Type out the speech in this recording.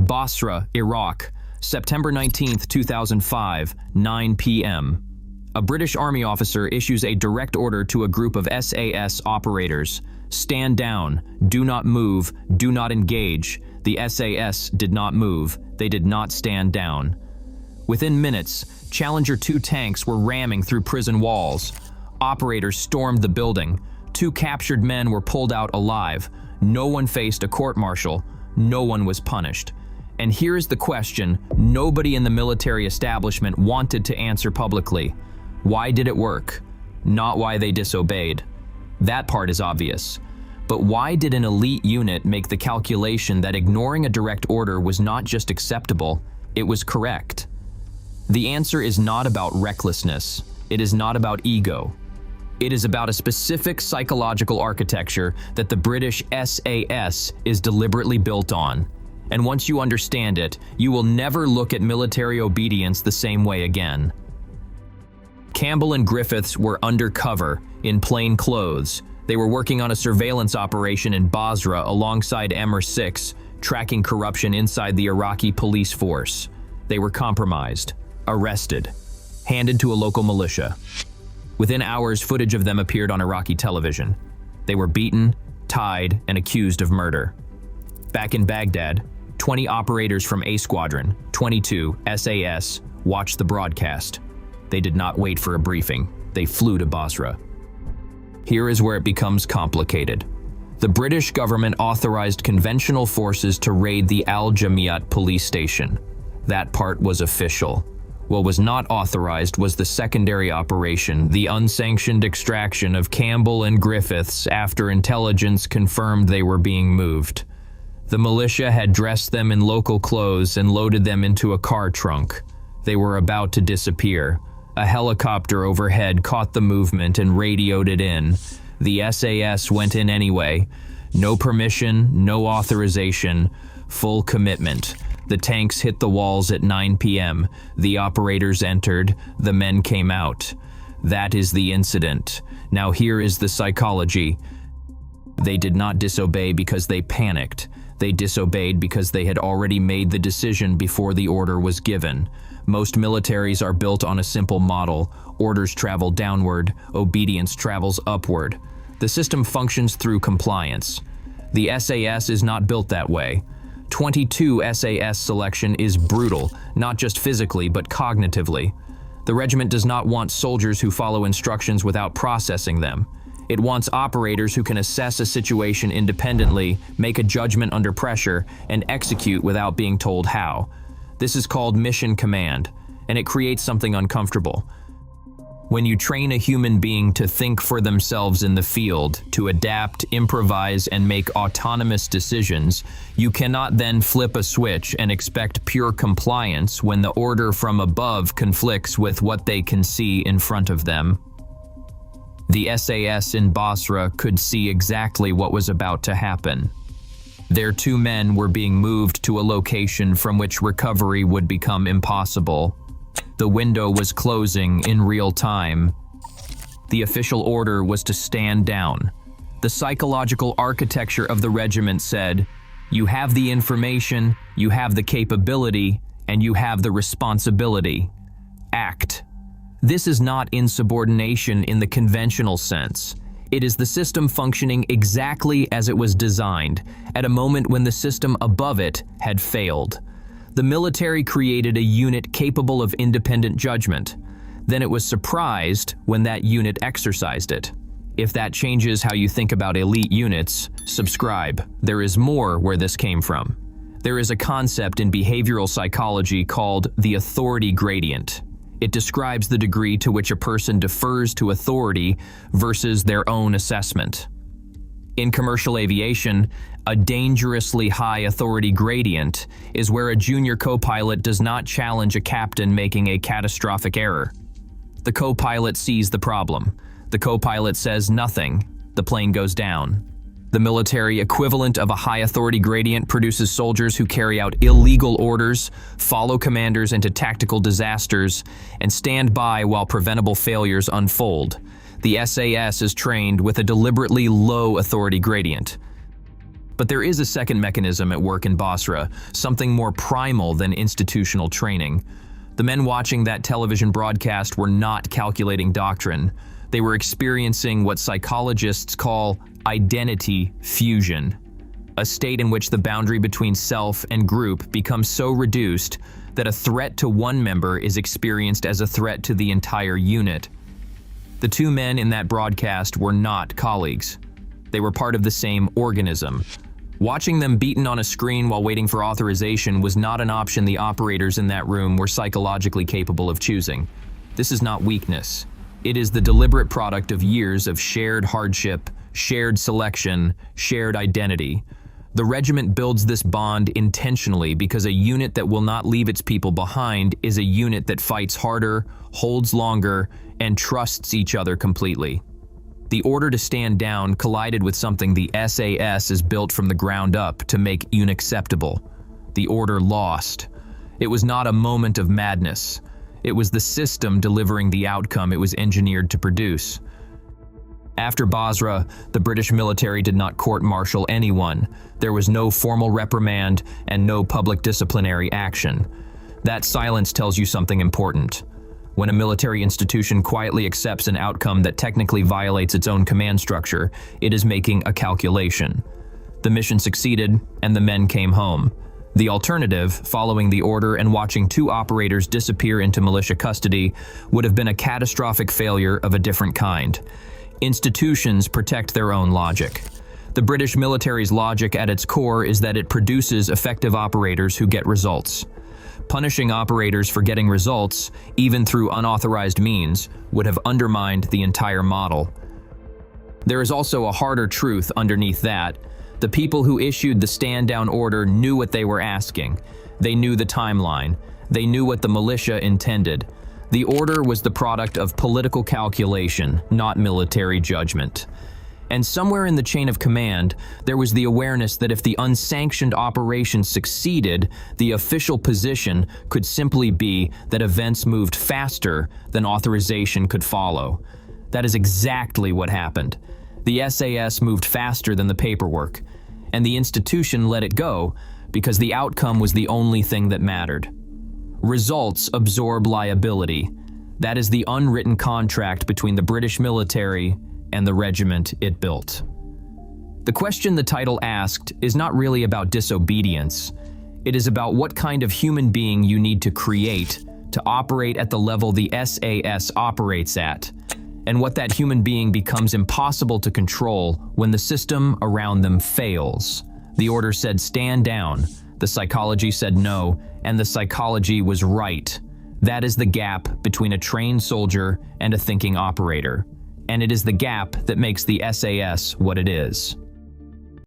Basra, Iraq, September 19, 2005, 9 p.m. A British Army officer issues a direct order to a group of SAS operators. Stand down, do not move, do not engage. The SAS did not move, they did not stand down. Within minutes, Challenger 2 tanks were ramming through prison walls. Operators stormed the building. 2 captured men were pulled out alive. No one faced a court-martial. No one was punished. And here's the question nobody in the military establishment wanted to answer publicly. Why did it work? Not why they disobeyed. That part is obvious. But why did an elite unit make the calculation that ignoring a direct order was not just acceptable, it was correct? The answer is not about recklessness. It is not about ego. It is about a specific psychological architecture that the British SAS is deliberately built on. And once you understand it, you will never look at military obedience the same way again. Campbell and Griffiths were undercover, in plain clothes. They were working on a surveillance operation in Basra alongside MI6, tracking corruption inside the Iraqi police force. They were compromised, arrested, handed to a local militia. Within hours, footage of them appeared on Iraqi television. They were beaten, tied, and accused of murder. Back in Baghdad, 20 operators from A Squadron, 22 SAS, watched the broadcast. They did not wait for a briefing. They flew to Basra. Here is where it becomes complicated. The British government authorized conventional forces to raid the Al Jamiat police station. That part was official. What was not authorized was the secondary operation, the unsanctioned extraction of Campbell and Griffiths after intelligence confirmed they were being moved. The militia had dressed them in local clothes and loaded them into a car trunk. They were about to disappear. A helicopter overhead caught the movement and radioed it in. The SAS went in anyway. No permission, no authorization, full commitment. The tanks hit the walls at 9 p.m. The operators entered, the men came out. That is the incident. Now here is the psychology. They did not disobey because they panicked. They disobeyed because they had already made the decision before the order was given. Most militaries are built on a simple model. Orders travel downward, obedience travels upward. The system functions through compliance. The SAS is not built that way. 22 SAS selection is brutal, not just physically but cognitively. The regiment does not want soldiers who follow instructions without processing them. It wants operators who can assess a situation independently, make a judgment under pressure, and execute without being told how. This is called mission command, and it creates something uncomfortable. When you train a human being to think for themselves in the field, to adapt, improvise, and make autonomous decisions, you cannot then flip a switch and expect pure compliance when the order from above conflicts with what they can see in front of them. The SAS in Basra could see exactly what was about to happen. Their 2 men were being moved to a location from which recovery would become impossible. The window was closing in real time. The official order was to stand down. The psychological architecture of the regiment said, you have the information, you have the capability, and you have the responsibility. Act. This is not insubordination in the conventional sense. It is the system functioning exactly as it was designed, at a moment when the system above it had failed. The military created a unit capable of independent judgment. Then it was surprised when that unit exercised it. If that changes how you think about elite units, subscribe. There is more where this came from. There is a concept in behavioral psychology called the authority gradient. It describes the degree to which a person defers to authority versus their own assessment. In commercial aviation, a dangerously high authority gradient is where a junior co-pilot does not challenge a captain making a catastrophic error. The co-pilot sees the problem. The co-pilot says nothing. The plane goes down. The military equivalent of a high authority gradient produces soldiers who carry out illegal orders, follow commanders into tactical disasters, and stand by while preventable failures unfold. The SAS is trained with a deliberately low authority gradient. But there is a second mechanism at work in Basra, something more primal than institutional training. The men watching that television broadcast were not calculating doctrine. They were experiencing what psychologists call identity fusion, a state in which the boundary between self and group becomes so reduced that a threat to one member is experienced as a threat to the entire unit. The two men in that broadcast were not colleagues. They were part of the same organism. Watching them beaten on a screen while waiting for authorization was not an option the operators in that room were psychologically capable of choosing. This is not weakness. It is the deliberate product of years of shared hardship, shared selection, shared identity. The regiment builds this bond intentionally because a unit that will not leave its people behind is a unit that fights harder, holds longer, and trusts each other completely. The order to stand down collided with something the SAS is built from the ground up to make unacceptable. The order lost. It was not a moment of madness. It was the system delivering the outcome it was engineered to produce. After Basra, the British military did not court-martial anyone. There was no formal reprimand and no public disciplinary action. That silence tells you something important. When a military institution quietly accepts an outcome that technically violates its own command structure, it is making a calculation. The mission succeeded, and the men came home. The alternative, following the order and watching two operators disappear into militia custody, would have been a catastrophic failure of a different kind. Institutions protect their own logic. The British military's logic at its core is that it produces effective operators who get results. Punishing operators for getting results, even through unauthorized means, would have undermined the entire model. There is also a harder truth underneath that. The people who issued the stand-down order knew what they were asking. They knew the timeline. They knew what the militia intended. The order was the product of political calculation, not military judgment. And somewhere in the chain of command, there was the awareness that if the unsanctioned operation succeeded, the official position could simply be that events moved faster than authorization could follow. That is exactly what happened. The SAS moved faster than the paperwork, and the institution let it go because the outcome was the only thing that mattered. Results absorb liability. That is the unwritten contract between the British military and the regiment it built. The question the title asked is not really about disobedience. It is about what kind of human being you need to create to operate at the level the SAS operates at, and what that human being becomes impossible to control when the system around them fails. The order said stand down, the psychology said no, and the psychology was right. That is the gap between a trained soldier and a thinking operator. And it is the gap that makes the SAS what it is.